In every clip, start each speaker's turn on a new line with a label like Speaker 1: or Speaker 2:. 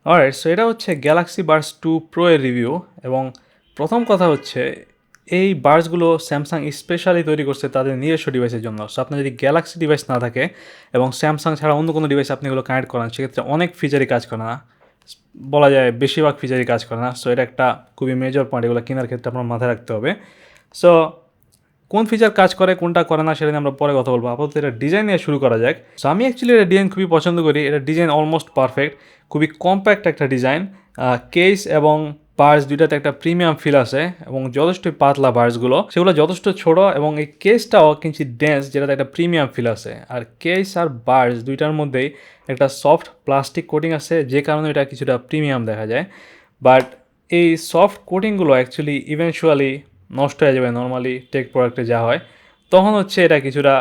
Speaker 1: Alright, so এটা হচ্ছে Galaxy Buds 2 pro এর রিভিউ। এবং প্রথম কথা হচ্ছে এই বাডসগুলো স্যামসাং স্পেশালি তৈরি করছে তাদের নিজস্ব ডিভাইসের জন্য। সো আপনার যদি গ্যালাক্সি ডিভাইস না থাকে এবং স্যামসাং ছাড়া অন্য কোনো ডিভাইস আপনি এগুলো কানেক্ট করেন, সেক্ষেত্রে অনেক ফিচারই কাজ করে না, বলা যায় বেশিরভাগ ফিচারই কাজ করে না। সো এটা একটা খুবই মেজর পয়েন্ট, এগুলো কেনার ক্ষেত্রে আপনার মাথায় রাখতে হবে। সো কোন ফিচার কাজ করে কোনটা করে না সেটা নিয়ে আমরা পরে কথা বলবো। আপাতত এটা ডিজাইন নিয়ে শুরু করা যাক। সো আমি অ্যাকচুয়ালি এটা ডিজাইন খুবই পছন্দ করি। এটা ডিজাইন অলমোস্ট পারফেক্ট, খুবই কম্প্যাক্ট একটা ডিজাইন। কেস এবং বার্স দুইটাতে একটা প্রিমিয়াম ফিল আছে এবং যথেষ্ট পাতলা বার্সগুলো, সেগুলো যথেষ্ট ছোট এবং এই কেসটাও কিঞ্চিত ডেন্স, যেটাতে একটা প্রিমিয়াম ফিল আছে। আর কেস আর বার্স দুইটার মধ্যেই একটা সফট প্লাস্টিক কোটিং আছে, যে কারণে এটা কিছুটা প্রিমিয়াম দেখা যায়। বাট এই সফট কোটিংগুলো অ্যাকচুয়ালি ইভেনচুয়ালি নষ্ট হয়ে যাবে নর্মালি টেক প্রোডাক্টে যা হয়, তখন হচ্ছে এটা কিছুটা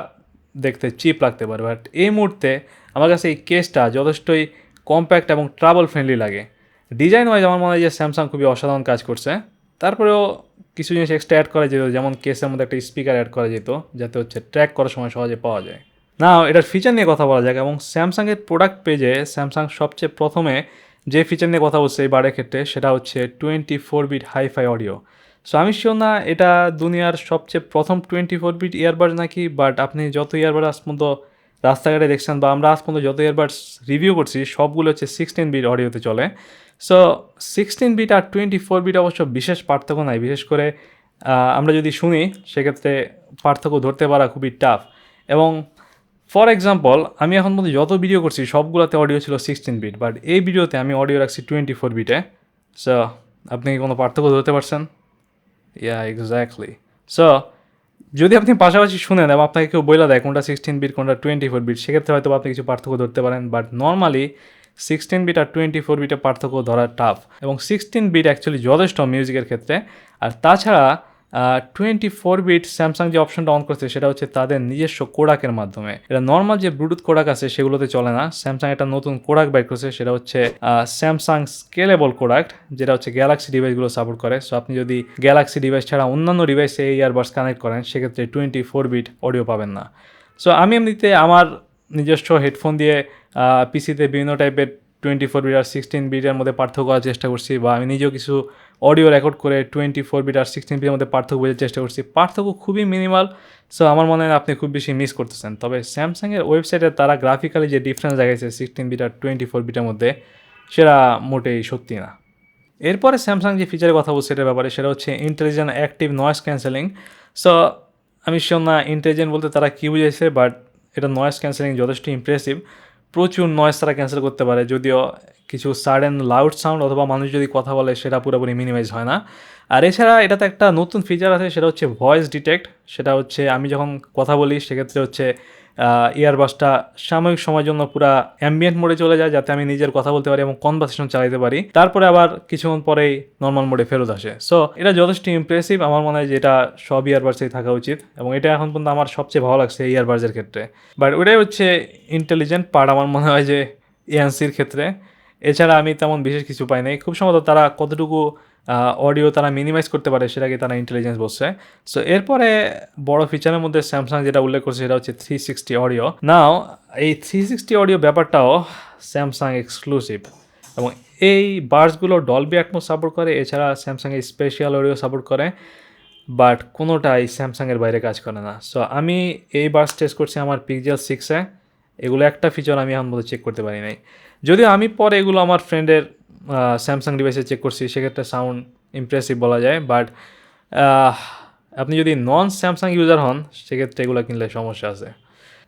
Speaker 1: দেখতে চিপ লাগতে পারে। বাট এই মুহূর্তে আমার কাছে এই কেসটা যথেষ্টই কম্প্যাক্ট এবং ট্রাভেল ফ্রেন্ডলি লাগে। ডিজাইন ওয়াইজ আমার মনে হয় যে স্যামসাং খুবই অসাধারণ কাজ করছে। তারপরেও কিছু জিনিস এক্সট্রা অ্যাড করা যেত, যেমন কেসের মধ্যে একটা স্পিকার অ্যাড করা যেত, যাতে হচ্ছে ট্র্যাক করার সময় সহজে পাওয়া যায়। না, এটার ফিচার নিয়ে কথা বলা যাক। এবং স্যামসাংয়ের প্রোডাক্ট পেজে স্যামসাং সবচেয়ে প্রথমে যে ফিচার নিয়ে কথা বলছে এই বারের ক্ষেত্রে, সেটা হচ্ছে 24 বিট হাইফাই অডিও। সো আমি শিওর না এটা দুনিয়ার সবচেয়ে প্রথম 24 বিট ইয়ারবাডস নাকি, বাট আপনি যত ইয়ারবাড আজ পর্যন্ত রাস্তাঘাটে দেখছেন বা আমরা আজ পর্যন্ত যত ইয়ারবাডস রিভিউ করছি সবগুলো হচ্ছে 16 বিট অডিওতে চলে। সো 16 বিট আর 24 বিট অবশ্য বিশেষ পার্থক্য নাই। বিশেষ করে আমরা যদি শুনি সেক্ষেত্রে পার্থক্য ধরতে পারা খুবই টাফ। এবং ফর এক্সাম্পল, আমি এখন পর্যন্ত যত ভিডিও করছি সবগুলোতে অডিও ছিল 16 বিট, বাট এই ভিডিওতে আমি অডিও রাখছি 24 বিটে। সো আপনি কি কোনো পার্থক্য ধরতে পারছেন? ইয়া, এক্স্যাক্টলি। সো যদি আপনি পাশাপাশি শুনেন এবং আপনাকে কেউ বলে দেয় কোনটা 16 বিট কোনটা 24 বিট, সেক্ষেত্রে হয়তো আপনি কিছু পার্থক্য ধরতে পারেন। বাট নর্মালি 16 বিট আর 24 বিটের পার্থক্য ধরা টাফ। এবং 16 বিট অ্যাকচুয়ালি যথেষ্ট মিউজিকের ক্ষেত্রে। আর তাছাড়া 24 বিট স্যামসাং যে অপশনটা অন করছে সেটা হচ্ছে তাদের নিজস্ব কোডাকের মাধ্যমে। এটা নর্মাল যে ব্লুটুথ কোডাক আছে সেগুলোতে চলে না। স্যামসাং একটা নতুন কোডাক বাইর করছে, সেটা হচ্ছে স্যামসাং স্কেলেবল কোডাক, যেটা হচ্ছে গ্যালাক্সি ডিভাইসগুলো সাপোর্ট করে। সো আপনি যদি গ্যালাক্সি ডিভাইস ছাড়া অন্যান্য ডিভাইসে এই ইয়ারবাডস কানেক্ট করেন, সেক্ষেত্রে 24 বিট অডিও পাবেন না। সো আমি এমনিতে আমার নিজস্ব হেডফোন দিয়ে পিসিতে বিভিন্ন টাইপের 24 বিট আর 16 বিটের মধ্যে পার্থক্য করার চেষ্টা করছি, বা আমি নিজেও কিছু অডিও রেকর্ড করে 24 বিট আর 16 বিটের মধ্যে পার্থক্য বোঝার চেষ্টা করছি। পার্থক্য খুবই মিনিমাল। সো আমার মনে হয় আপনি খুব বেশি মিস করতেছেন। তবে স্যামসাংয়ের ওয়েবসাইটে তারা গ্রাফিক্যালি যে ডিফারেন্স দেখাইছে 16 বিট আর 24 বিটের মধ্যে, সেটা মোটেই সত্যি না। এরপরে স্যামসাং যে ফিচারের কথা বলছে এটার ব্যাপারে, সেটা হচ্ছে intelligent active noise cancelling. So আমি শিওর না ইন্টেলিজেন্ট বলতে তারা কী বুঝাইছে, বাট এটা নয়েজ ক্যান্সেলিং যথেষ্ট ইমপ্রেসিভ। প্রচুর নয়েজ তারা ক্যান্সেল করতে পারে, যদিও কিছু সাডেন লাউড সাউন্ড অথবা মানুষ যদি কথা বলে সেটা পুরোপুরি মিনিমাইজ হয় না। আর এছাড়া এটাতে একটা নতুন ফিচার আছে, সেটা হচ্ছে ভয়েস ডিটেক্ট। সেটা হচ্ছে আমি যখন কথা বলি সেক্ষেত্রে হচ্ছে ইয়ারবাসটা সাময়িক সময়ের জন্য পুরা অ্যাম্বিয়েন্ট মোডে চলে যায়, যাতে আমি নিজের কথা বলতে পারি এবং কনভারসেশন চালাতে পারি। তারপরে আবার কিছুক্ষণ পরেই নর্মাল মোডে ফেরত আসে। সো এটা যথেষ্ট ইমপ্রেসিভ। আমার মনে হয় যে এটা সব ইয়ারবাডসেই থাকা উচিত, এবং এটা এখন পর্যন্ত আমার সবচেয়ে ভালো লাগছে এই ইয়ারবাডসের ক্ষেত্রে। বাট ওটাই হচ্ছে ইন্টেলিজেন্ট পার্ট আমার মনে হয় যে এএনসির ক্ষেত্রে। এছাড়া আমি তেমন বিশেষ কিছু পাই নাই। খুব সম্ভবত তারা কতটুকু অডিও তারা মিনিমাইজ করতে পারে সেটাকে তারা ইন্টেলিজেন্স বলছে। সো এরপরে বড় ফিচারের মধ্যে স্যামসাং যেটা উল্লেখ করছে সেটা হচ্ছে 360 অডিও। নাও এই 360 অডিও ব্যাপারটাও স্যামসাং এক্সক্লুসিভ, এবং এই বাডসগুলো ডলবি অ্যাটমস সাপোর্ট করে। এছাড়া স্যামসাং এই স্পেশাল অডিও সাপোর্ট করে, বাট কোনোটাই স্যামসাংয়ের বাইরে কাজ করে না। সো আমি এই বাডস টেস্ট করছি আমার পিক্সেল 6-এ। এগুলো একটা ফিচার আমি এখন মধ্যে চেক করতে পারি নাই, যদিও আমি পরে এগুলো আমার ফ্রেন্ডের স্যামসাং ডিভাইসে চেক করছি, সেক্ষেত্রে সাউন্ড ইমপ্রেসিভ বলা যায়। বাট আপনি যদি নন স্যামসাং ইউজার হন সেক্ষেত্রে এগুলো কিনলে সমস্যা আছে।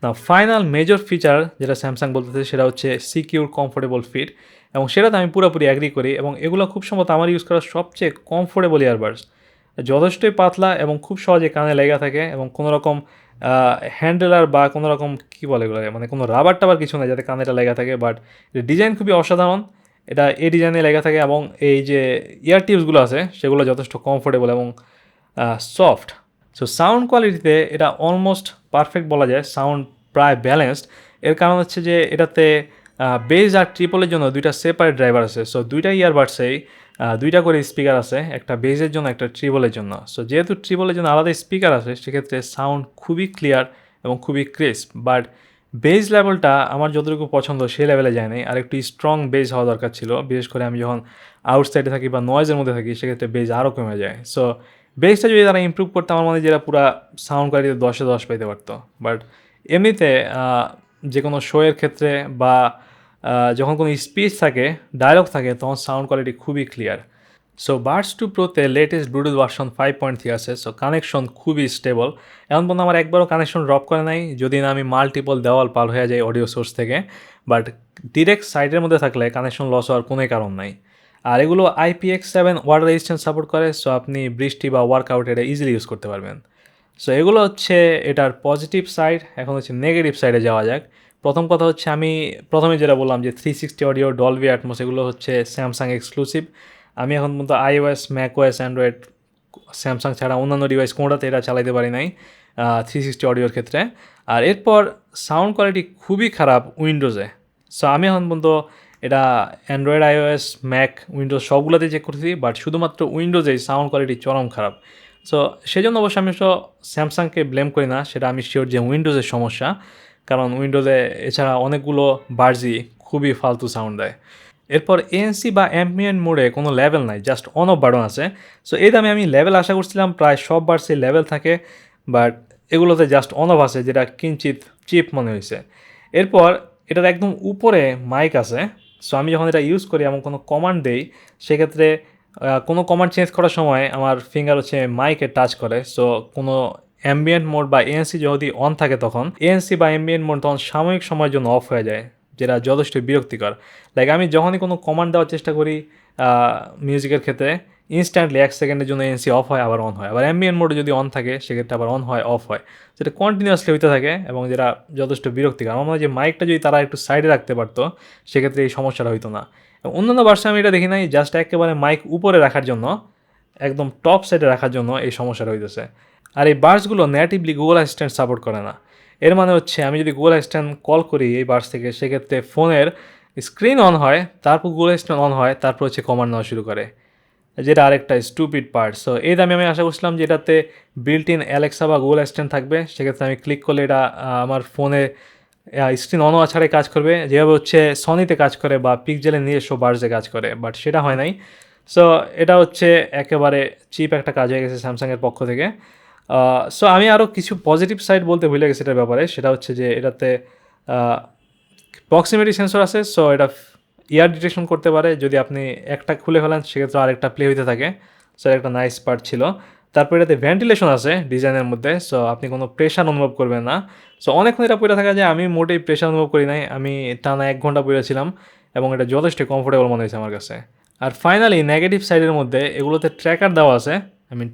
Speaker 1: না, ফাইনাল মেজর ফিচার যেটা স্যামসাং বলতেছে সেটা হচ্ছে সিকিউর কমফোর্টেবল ফিট, এবং সেটাতে আমি পুরোপুরি অ্যাগ্রি করি। এবং এগুলো খুব সম্ভবত আমার ইউজ করা সবচেয়ে কমফোর্টেবল ইয়ারবাডস। যথেষ্টই পাতলা এবং খুব সহজে কানে লেগে থাকে, এবং কোনো রকম হ্যান্ডেলার বা কোনো রকম কী বলে এগুলো, মানে কোনো রাবার টাবার কিছু নেই যাতে কানেটা লেগে থাকে। বাট ডিজাইন খুবই অসাধারণ, এটা এই ডিজাইনে লেগে থাকে। এবং এই যে ইয়ার টিপসগুলো আছে সেগুলো যথেষ্ট কমফোর্টেবল এবং সফট। সো সাউন্ড কোয়ালিটিতে এটা অলমোস্ট পারফেক্ট বলা যায়, সাউন্ড প্রায় ব্যালেন্সড। এর কারণ হচ্ছে যে এটাতে বেজ আর ট্রিপলের জন্য দুইটা সেপারেট ড্রাইভার আছে। সো দুইটা ইয়ারবাডসেই দুইটা করে স্পিকার আছে, একটা বেজের জন্য একটা ট্রিপলের জন্য। সো যেহেতু ট্রিপলের জন্য আলাদা স্পিকার আছে সেক্ষেত্রে সাউন্ড খুবই ক্লিয়ার এবং খুবই ক্রিস্প। বাট বেজ লেভেলটা আমার যতটুকু পছন্দ সেই লেভেলে যায় নাই, আর একটু স্ট্রং বেজ হওয়া দরকার ছিল, বিশেষ করে আমি যখন আউটসাইডে থাকি বা নয়েজের মধ্যে থাকি সেক্ষেত্রে বেজ আরও কমে যায়। সো বেজটা যদি তারা ইমপ্রুভ করতে আমার মনে হয় যেটা পুরো সাউন্ড কোয়ালিটি 10-এ 10 পাইতে পারতো। বাট এমনিতে যে কোনো শোয়ের ক্ষেত্রে বা যখন কোনো স্পিচ থাকে, ডায়লগ থাকে, তখন সাউন্ড কোয়ালিটি খুবই ক্লিয়ার। সো বাডস 2 প্রোতে লেটেস্ট ব্লুটুথ ভার্সন 5.3 আছে। সো কানেকশন খুবই স্টেবল, এখন পর্যন্ত আমার একবারও কানেকশন ড্রপ করে নাই, যদি না আমি মাল্টিপল দেওয়াল পার হয়ে যাই অডিও সোর্স থেকে। বাট ডিরেক্ট সাইডের মধ্যে থাকলে কানেকশন লস হওয়ার কোনো কারণ নাই। আর এগুলো IPX7 ওয়াটার রেজিস্ট্যান্স সাপোর্ট করে, সো আপনি বৃষ্টি বা ওয়ার্কআউট এটা ইজিলি ইউজ করতে পারবেন। সো এগুলো হচ্ছে এটার পজিটিভ সাইড। এখন হচ্ছে নেগেটিভ সাইডে যাওয়া যাক। প্রথম কথা হচ্ছে আমি প্রথমে যেটা বললাম যে 360 অডিও, ডলবি অ্যাটমস এগুলো হচ্ছে স্যামসাং এক্সক্লুসিভ। আমি এখন পর্যন্ত iOS, macOS, অ্যান্ড্রয়েড, স্যামসাং ছাড়া অন্যান্য ডিভাইস কোনোটাতে এটা চালাতে পারি নাই 360 অডিওর ক্ষেত্রে। আর এরপর সাউন্ড কোয়ালিটি খুবই খারাপ উইন্ডোজে। সো আমি এখন পর্যন্ত এটা অ্যান্ড্রয়েড, iOS, ম্যাক, উইন্ডোজ সবগুলোতেই চেক করতেছি, বাট শুধুমাত্র উইন্ডোজেই সাউন্ড কোয়ালিটি চরম খারাপ। সো সেজন্য অবশ্য আমি স্যামসাংকে ব্লেম করি না, সেটা আমি শিওর যে উইন্ডোজের সমস্যা, কারণ উইন্ডোজে এছাড়া অনেকগুলো বার্জি খুবই ফালতু সাউন্ড দেয়। এরপর এএনসি বা অ্যাম্বিয়েন্ট মোডে কোনো লেভেল নাই, জাস্ট অন অফ বাটন আছে। সো এই দামে আমি লেভেল আশা করছিলাম, প্রায় সব বার্সে লেভেল থাকে, বাট এগুলোতে জাস্ট অন অফ আছে, যেটা কিঞ্চিত চিপ মনে হয়েছে। এরপর এটার একদম উপরে মাইক আছে। সো আমি যখন এটা ইউজ করি এবং কোনো কমান্ড দেই, সেক্ষেত্রে কোনো কমান্ড চেঞ্জ করার সময় আমার ফিঙ্গার হচ্ছে মাইকে টাচ করে। সো কোনো অ্যাম্বিয়েন্ট মোড বা এএনসি যদি অন থাকে, তখন এএনসি বা অ্যাম্বিয়েন্ট মোড তখন সাময়িক সময়ের জন্য অফ হয়ে যায়, যেটা যথেষ্ট বিরক্তিকর। লাইক আমি যখনই কোনো কমান্ড দেওয়ার চেষ্টা করি মিউজিকের ক্ষেত্রে, ইনস্ট্যান্টলি 1 সেকেন্ডের জন্য এএনসি অফ হয়, আবার অন হয়, আবার অ্যাম্বিয়েন্ট মোডে যদি অন থাকে সেক্ষেত্রে আবার অন হয়, অফ হয়, যেটা কন্টিনিউয়াসলি হইতে থাকে এবং যেটা যথেষ্ট বিরক্তিকর। আমার মনে হয় যে মাইকটা যদি তারা একটু সাইডে রাখতে পারতো, সেক্ষেত্রে এই সমস্যাটা হইতো না। অন্যান্য ভার্সনে আমি এটা দেখি নাই, জাস্ট একেবারে মাইক উপরে রাখার জন্য, একদম টপ সাইডে রাখার জন্য এই সমস্যাটা হইতেছে। আর এই বার্সগুলো নেটিভলি গুগল অ্যাসিস্ট্যান্ট সাপোর্ট করে না। এর মানে হচ্ছে আমি যদি গুগল অ্যাসিস্ট্যান্ট কল করি এই বার্স থেকে, সেক্ষেত্রে ফোনের স্ক্রিন অন হয়, তারপর গুগল অ্যাসিস্ট্যান্ট অন হয়, তারপর হচ্ছে কমান্ড নেওয়া শুরু করে, যেটা আরেকটা স্টুপিড পার্ট। সো এই দামে আমি আশা করছিলাম যে এটাতে বিল্ট ইন অ্যালেক্সা বা গুগল অ্যাসিস্ট্যান্ট থাকবে, সেক্ষেত্রে আমি ক্লিক করলে এটা আমার ফোনে স্ক্রিন অন হওয়া ছাড়াই কাজ করবে, যেভাবে হচ্ছে সনিতে কাজ করে বা পিক্সেলের নিজস্ব বার্সে কাজ করে, বাট সেটা হয় নাই। সো এটা হচ্ছে একেবারে চিপ একটা কাজ হয়ে গেছে স্যামসাংয়ের পক্ষ থেকে। সো আমি আরও কিছু পজিটিভ সাইড বলতে ভুলে গেছি এটার ব্যাপারে, সেটা হচ্ছে যে এটাতে প্রক্সিমিটি সেন্সর আছে। সো এটা ইয়ার ডিটেকশন করতে পারে, যদি আপনি একটা খুলে ফেলেন সেক্ষেত্রে আরেকটা প্লে হইতে থাকে। সো একটা নাইস পার্ট ছিল। তারপর এটাতে ভেন্টিলেশন আছে ডিজাইনের মধ্যে, সো আপনি কোনো প্রেশার অনুভব করবেন না। সো অনেকক্ষণ এটা পড়ে থাকা যায়, আমি মোটেই প্রেশার অনুভব করি নাই, আমি টানা 1 ঘন্টা পড়েছিলাম এবং এটা যথেষ্ট কমফোর্টেবল মনে হয়েছে আমার কাছে। আর ফাইনালি নেগেটিভ সাইডের মধ্যে এগুলোতে ট্র্যাকার দেওয়া আছে।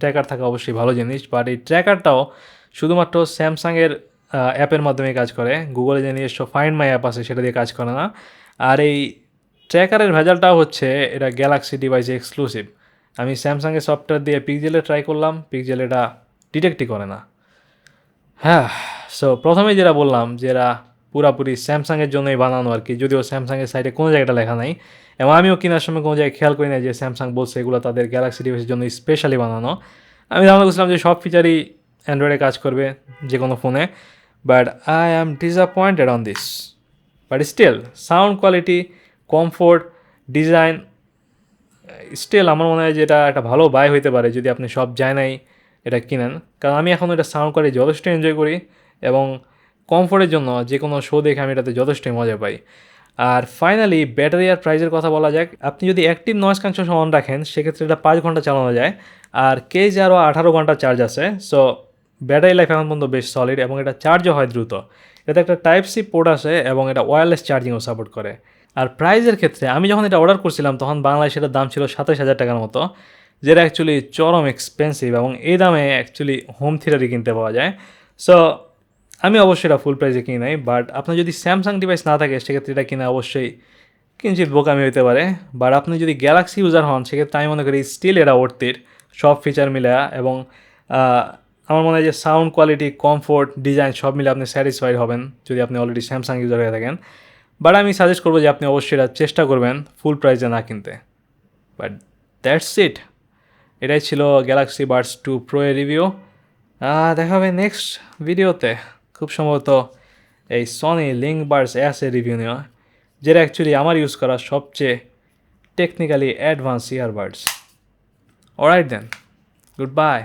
Speaker 1: ট্র্যাকার থাকা অবশ্যই ভালো জিনিস, বাট এই ট্র্যাকারটাও শুধুমাত্র স্যামসাংয়ের অ্যাপের মাধ্যমে কাজ করে, গুগলে যে নিজস্ব ফাইন্ড মাই অ্যাপ আছে সেটা দিয়ে কাজ করে না। আর এই ট্র্যাকারের ভেজালটাও হচ্ছে এটা গ্যালাক্সি ডিভাইসে এক্সক্লুসিভ। আমি স্যামসাংয়ের সফটওয়্যার দিয়ে পিক্সেলে ট্রাই করলাম, পিক্সেল এটা ডিটেক্টই করে না। হ্যাঁ, সো প্রথমেই যেটা বললাম যে এরা পুরাপুরি স্যামসাংয়ের জন্যই বানানো আর কি, যদিও স্যামসাংয়ের সাইডে কোনো জায়গাটা লেখা নাই, এবং আমিও কেনার সময় কোনো জায়গায় খেয়াল করি না যে স্যামসাং বলছে এগুলো তাদের গ্যালাক্সি ডিভাইসের জন্য স্পেশালি বানানো। আমি ধারণা করছিলাম যে সব ফিচারই অ্যান্ড্রয়েডে কাজ করবে যে কোনো ফোনে, but I am disappointed on this. But still sound quality, comfort, design, still আমার মনে হয় যে এটা একটা ভালো বাই হইতে পারে যদি আপনি সব নাই এটা কিনেন, কারণ আমি এখন এটা সাউন্ড করে যথেষ্ট এনজয় করি এবং কমফোর্টের জন্য যে কোনো শো দেখে আমি এটাতে যথেষ্টই মজা পাই। আর ফাইনালি ব্যাটারি আর প্রাইসের কথা বলা যাক। আপনি যদি অ্যাক্টিভ নয়েজ ক্যান্সেলেশন অন রাখেন সেক্ষেত্রে এটা 5 ঘন্টা চালানো যায়, আর কেজ আরও 18 ঘন্টা চার্জ আছে। সো ব্যাটারি লাইফ এখন পর্যন্ত বেশ সলিড এবং এটা চার্জও হয় দ্রুত। এটাতে একটা টাইপ সি পোর্ট আছে এবং এটা ওয়্যারলেস চার্জিংও সাপোর্ট করে। আর প্রাইজের ক্ষেত্রে আমি যখন এটা অর্ডার করছিলাম তখন বাংলাদেশে এটার দাম ছিল 27,000 টাকার মতো, যেটা অ্যাকচুয়ালি চরম এক্সপেন্সিভ এবং এই দামে অ্যাকচুয়ালি হোম থিয়েটারই কিনতে পাওয়া যায়। সো আমি অবশ্যই এটা ফুল প্রাইসে কিনি নাই, বাট আপনার যদি স্যামসাং ডিভাইস না থাকে সেক্ষেত্রে এটা কিনা অবশ্যই কিঞ্চিত বোকামি হতে পারে। বাট আপনি যদি গ্যালাক্সি ইউজার হন সেক্ষেত্রে আমি মনে করি স্টিল এটা ওর্থির, সব ফিচার মিলে, এবং আমার মনে হয় যে সাউন্ড কোয়ালিটি, কমফোর্ট, ডিজাইন সব মিলে আপনি স্যাটিসফাইড হবেন যদি আপনি অলরেডি স্যামসাং ইউজার হয়ে থাকেন। বাট আমি সাজেস্ট করবো যে আপনি অবশ্যই এটা চেষ্টা করবেন ফুল প্রাইসে না কিনতে। বাট দ্যাটস ইট, এটাই ছিল গ্যালাক্সি বাডস 2 প্রো এর রিভিউ। দেখা হবে নেক্সট ভিডিওতে, খুব সম্ভবত এই সনি লিঙ্কবার্স এর রিভিউ নেওয়া, যেটা অ্যাকচুয়ালি আমার ইউজ করা সবচেয়ে টেকনিক্যালি অ্যাডভান্স ইয়ারবাডস। অলরাইট দেন, গুড বাই।